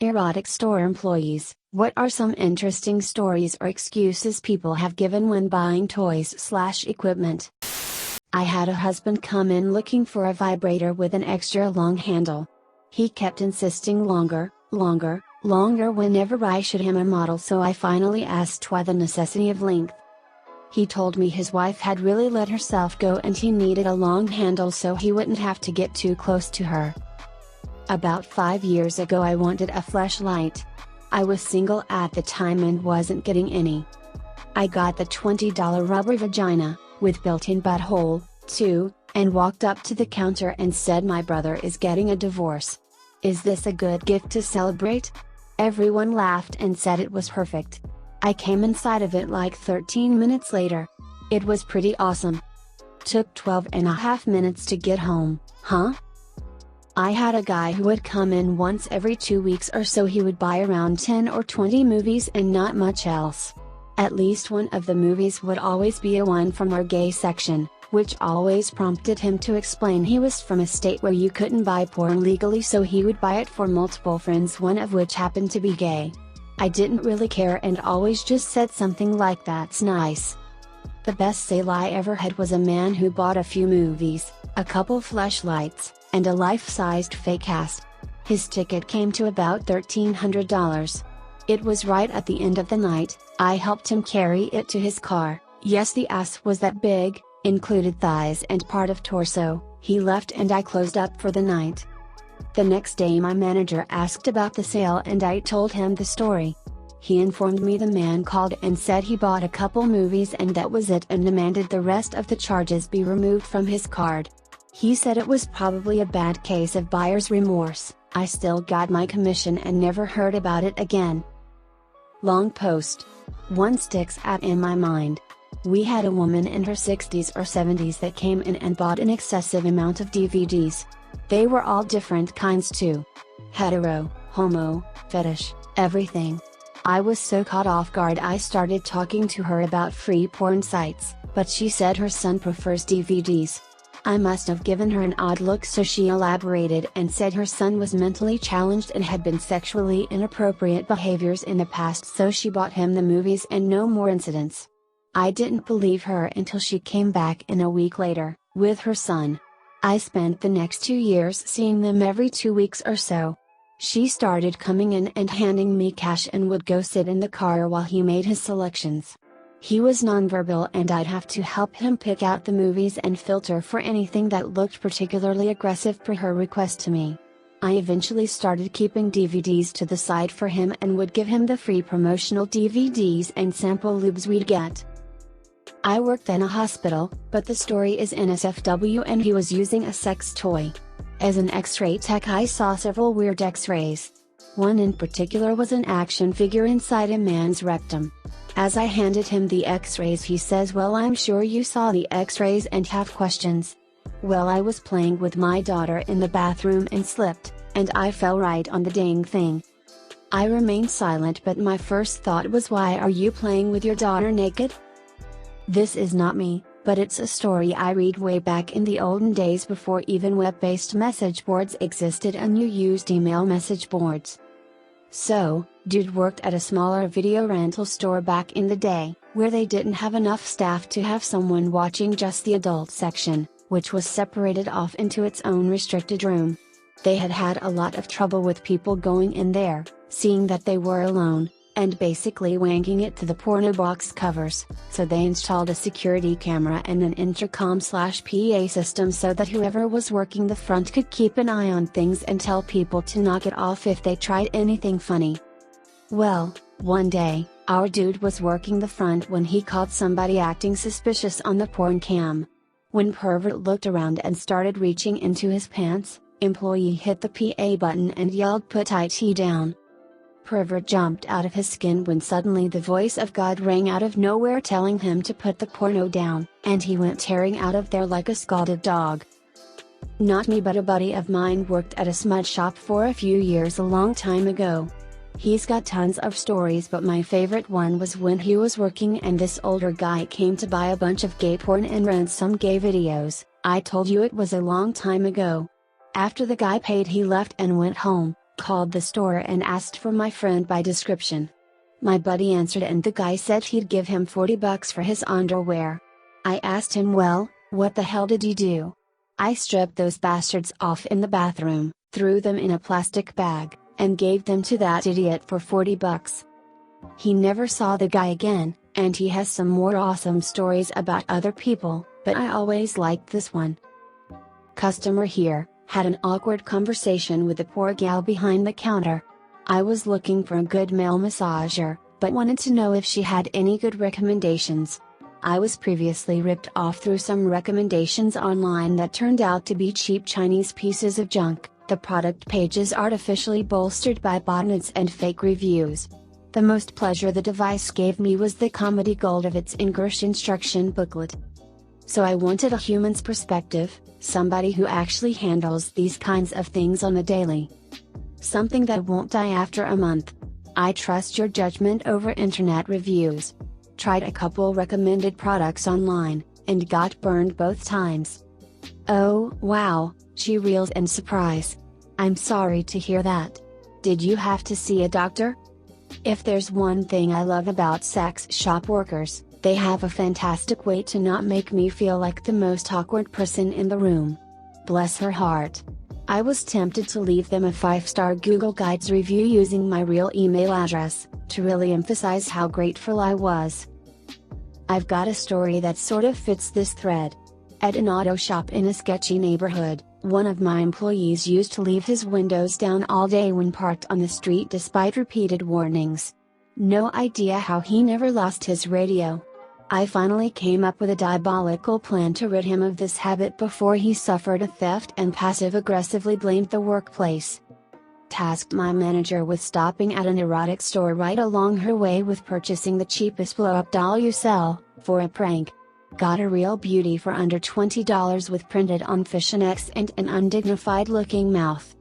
Erotic store employees, what are some interesting stories or excuses people have given when buying toys/equipment? I had a husband come in looking for a vibrator with an extra long handle. He kept insisting longer whenever I showed him a model, so I finally asked why the necessity of length. He told me his wife had really let herself go and he needed a long handle so he wouldn't have to get too close to her. About 5 years ago I wanted a fleshlight. I was single at the time and wasn't getting any. I got the $20 rubber vagina, with built-in butthole, too, and walked up to the counter and said my brother is getting a divorce. Is this a good gift to celebrate? Everyone laughed and said it was perfect. I came inside of it like 13 minutes later. It was pretty awesome. Took 12.5 minutes to get home, huh? I had a guy who would come in once every 2 weeks or so. He would buy around 10 or 20 movies and not much else. At least one of the movies would always be a one from our gay section, which always prompted him to explain he was from a state where you couldn't buy porn legally, so he would buy it for multiple friends, one of which happened to be gay. I didn't really care and always just said something like "that's nice." The best sale I ever had was a man who bought a few movies, a couple fleshlights, and a life-sized fake ass. His ticket came to about $1,300. It was right at the end of the night. I helped him carry it to his car. Yes, the ass was that big, included thighs and part of torso. He left and I closed up for the night. The next day my manager asked about the sale and I told him the story. He informed me the man called and said he bought a couple movies and that was it, and demanded the rest of the charges be removed from his card. He said it was probably a bad case of buyer's remorse. I still got my commission and never heard about it again. Long post. One sticks out in my mind. We had a woman in her 60s or 70s that came in and bought an excessive amount of DVDs. They were all different kinds too. Hetero, homo, fetish, everything. I was so caught off guard I started talking to her about free porn sites, but she said her son prefers DVDs. I must have given her an odd look, so she elaborated and said her son was mentally challenged and had been sexually inappropriate behaviors in the past, so she bought him the movies and no more incidents. I didn't believe her until she came back in a week later, with her son. I spent the next 2 years seeing them every 2 weeks or so. She started coming in and handing me cash and would go sit in the car while he made his selections. He was nonverbal and I'd have to help him pick out the movies and filter for anything that looked particularly aggressive per her request to me. I eventually started keeping DVDs to the side for him and would give him the free promotional DVDs and sample lubes we'd get. I worked in a hospital, but the story is NSFW and he was using a sex toy. As an X-ray tech I saw several weird X-rays. One in particular was an action figure inside a man's rectum. As I handed him the X-rays he says, "Well, I'm sure you saw the X-rays and have questions." Well, I was playing with my daughter in the bathroom and slipped, and I fell right on the dang thing. I remained silent, but my first thought was, why are you playing with your daughter naked? This is not me, but it's a story I read way back in the olden days before even web-based message boards existed and you used email message boards. So, dude worked at a smaller video rental store back in the day, where they didn't have enough staff to have someone watching just the adult section, which was separated off into its own restricted room. They had had a lot of trouble with people going in there, seeing that they were alone, and basically wanking it to the porno box covers, so they installed a security camera and an intercom/PA system so that whoever was working the front could keep an eye on things and tell people to knock it off if they tried anything funny. Well, one day, our dude was working the front when he caught somebody acting suspicious on the porn cam. When pervert looked around and started reaching into his pants, employee hit the PA button and yelled, "Put IT down." Pervert jumped out of his skin when suddenly the voice of God rang out of nowhere telling him to put the porno down, and he went tearing out of there like a scalded dog. Not me, but a buddy of mine worked at a smut shop for a few years a long time ago. He's got tons of stories, but my favorite one was when he was working and this older guy came to buy a bunch of gay porn and rent some gay videos. I told you it was a long time ago. After the guy paid he left and went home, called the store and asked for my friend by description. My buddy answered and the guy said he'd give him $40 for his underwear. I asked him, well, what the hell did you do? I stripped those bastards off in the bathroom, threw them in a plastic bag, and gave them to that idiot for $40. He never saw the guy again, and he has some more awesome stories about other people, but I always liked this one. Customer here, had an awkward conversation with the poor gal behind the counter. I was looking for a good male massager, but wanted to know if she had any good recommendations. I was previously ripped off through some recommendations online that turned out to be cheap Chinese pieces of junk, the product pages artificially bolstered by botnets and fake reviews. The most pleasure the device gave me was the comedy gold of its English instruction booklet. So I wanted a human's perspective, somebody who actually handles these kinds of things on the daily. Something that won't die after a month. I trust your judgment over internet reviews. Tried a couple recommended products online, and got burned both times. Oh, wow, she reels in surprise. I'm sorry to hear that. Did you have to see a doctor? If there's one thing I love about sex shop workers, they have a fantastic way to not make me feel like the most awkward person in the room. Bless her heart. I was tempted to leave them a 5-star Google Guides review using my real email address, to really emphasize how grateful I was. I've got a story that sort of fits this thread. At an auto shop in a sketchy neighborhood, one of my employees used to leave his windows down all day when parked on the street despite repeated warnings. No idea how he never lost his radio. I finally came up with a diabolical plan to rid him of this habit before he suffered a theft and passive-aggressively blamed the workplace. Tasked my manager with stopping at an erotic store right along her way with purchasing the cheapest blow-up doll you sell, for a prank. Got a real beauty for under $20 with printed on fishnets and an undignified-looking mouth.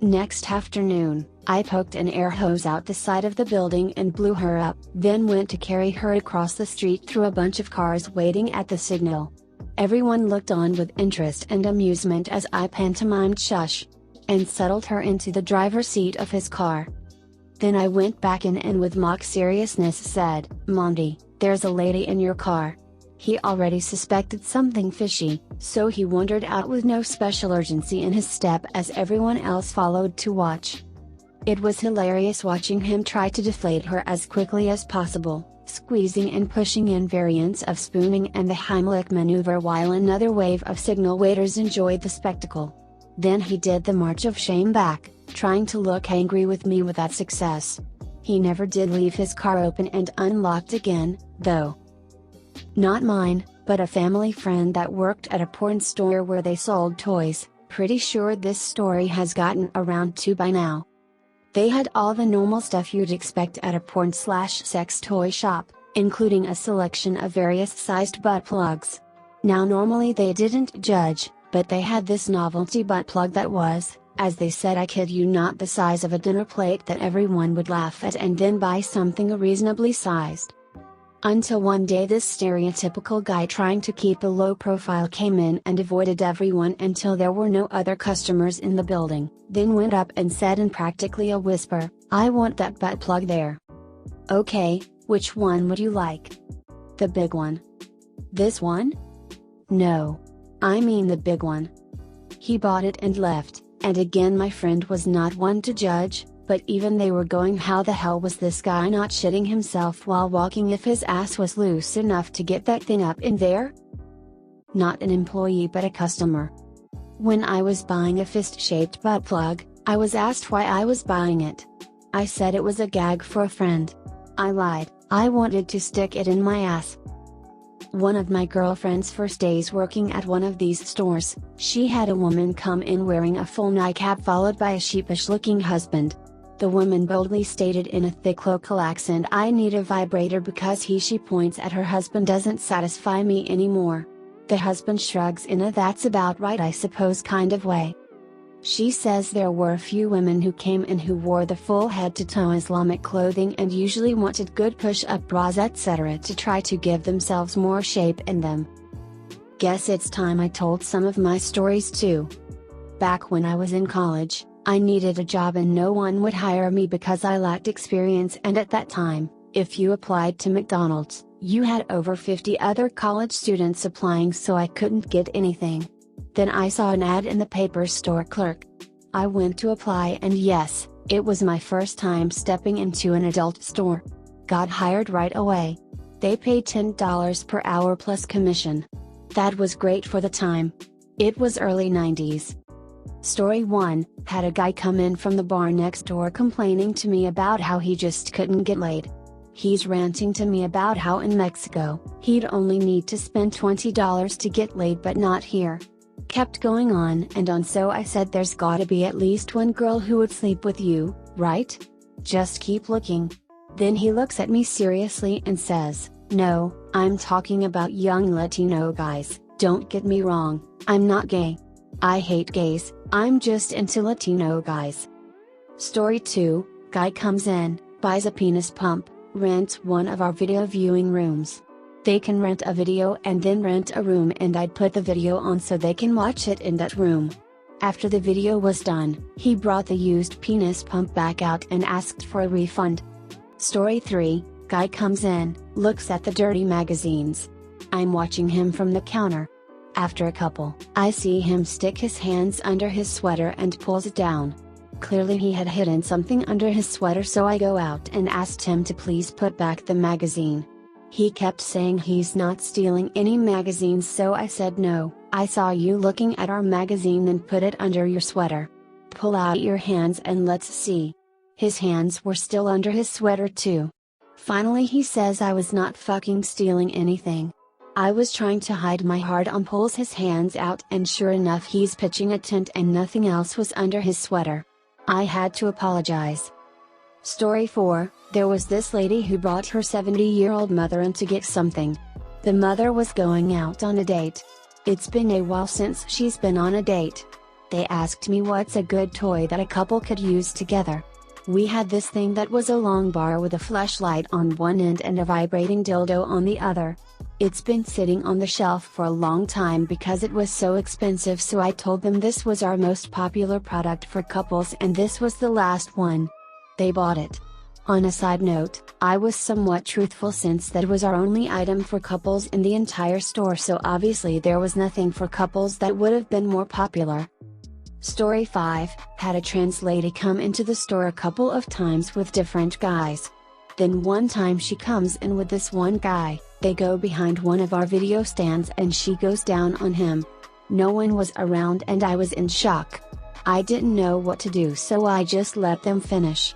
Next afternoon, I poked an air hose out the side of the building and blew her up, then went to carry her across the street through a bunch of cars waiting at the signal. Everyone looked on with interest and amusement as I pantomimed shush, and settled her into the driver's seat of his car. Then I went back in and with mock seriousness said, "Monty, there's a lady in your car." He already suspected something fishy, so he wandered out with no special urgency in his step as everyone else followed to watch. It was hilarious watching him try to deflate her as quickly as possible, squeezing and pushing in variants of spooning and the Heimlich maneuver while another wave of signal waiters enjoyed the spectacle. Then he did the march of shame back, trying to look angry with me without success. He never did leave his car open and unlocked again, though. Not mine, but a family friend that worked at a porn store where they sold toys. Pretty sure this story has gotten around too by now. They had all the normal stuff you'd expect at a porn/sex toy shop, including a selection of various sized butt plugs. Now normally they didn't judge, but they had this novelty butt plug that was, as they said, I kid you not, the size of a dinner plate that everyone would laugh at and then buy something reasonably sized. Until one day this stereotypical guy trying to keep a low profile came in and avoided everyone until there were no other customers in the building, then went up and said in practically a whisper, "I want that butt plug there." "Okay, which one would you like?" "The big one." "This one?" "No. I mean the big one." He bought it and left, and again my friend was not one to judge, but even they were going, how the hell was this guy not shitting himself while walking if his ass was loose enough to get that thing up in there? Not an employee but a customer. When I was buying a fist-shaped butt plug, I was asked why I was buying it. I said it was a gag for a friend. I lied, I wanted to stick it in my ass. One of my girlfriend's first days working at one of these stores, she had a woman come in wearing a full nightcap followed by a sheepish-looking husband. The woman boldly stated in a thick local accent, "I need a vibrator because she points at her husband doesn't satisfy me anymore." The husband shrugs in a "that's about right I suppose" kind of way. She says there were a few women who came in who wore the full head-to-toe Islamic clothing and usually wanted good push-up bras etc. to try to give themselves more shape in them. Guess it's time I told some of my stories too. Back when I was in college, I needed a job and no one would hire me because I lacked experience, and at that time, if you applied to McDonald's, you had over 50 other college students applying, so I couldn't get anything. Then I saw an ad in the paper store clerk. I went to apply, and yes, it was my first time stepping into an adult store. Got hired right away. They paid $10 per hour plus commission. That was great for the time. It was early 90s. Story 1, had a guy come in from the bar next door complaining to me about how he just couldn't get laid. He's ranting to me about how in Mexico, he'd only need to spend $20 to get laid, but not here. Kept going on and on, so I said there's gotta be at least one girl who would sleep with you, right? Just keep looking. Then he looks at me seriously and says, "No, I'm talking about young Latino guys, don't get me wrong, I'm not gay. I hate gays, I'm just into Latino guys." Story 2, guy comes in, buys a penis pump, rents one of our video viewing rooms. They can rent a video and then rent a room, and I'd put the video on so they can watch it in that room. After the video was done, he brought the used penis pump back out and asked for a refund. Story 3, guy comes in, looks at the dirty magazines. I'm watching him from the counter. After a couple, I see him stick his hands under his sweater and pulls it down. Clearly he had hidden something under his sweater, so I go out and asked him to please put back the magazine. He kept saying he's not stealing any magazines, so I said, "No, I saw you looking at our magazine and put it under your sweater. Pull out your hands and let's see." His hands were still under his sweater too. Finally he says I was not fucking stealing anything. I was trying to hide my hard-on, pulls his hands out, and sure enough he's pitching a tent and nothing else was under his sweater. I had to apologize. Story 4, there was this lady who brought her 70-year-old mother in to get something. The mother was going out on a date. It's been a while since she's been on a date. They asked me what's a good toy that a couple could use together. We had this thing that was a long bar with a flashlight on one end and a vibrating dildo on the other. It's been sitting on the shelf for a long time because it was so expensive, so I told them this was our most popular product for couples and this was the last one. They bought it. On a side note, I was somewhat truthful since that was our only item for couples in the entire store, so obviously there was nothing for couples that would have been more popular. Story 5, had a trans lady come into the store a couple of times with different guys. Then one time she comes in with this one guy, they go behind one of our video stands and she goes down on him. No one was around and I was in shock. I didn't know what to do, so I just let them finish.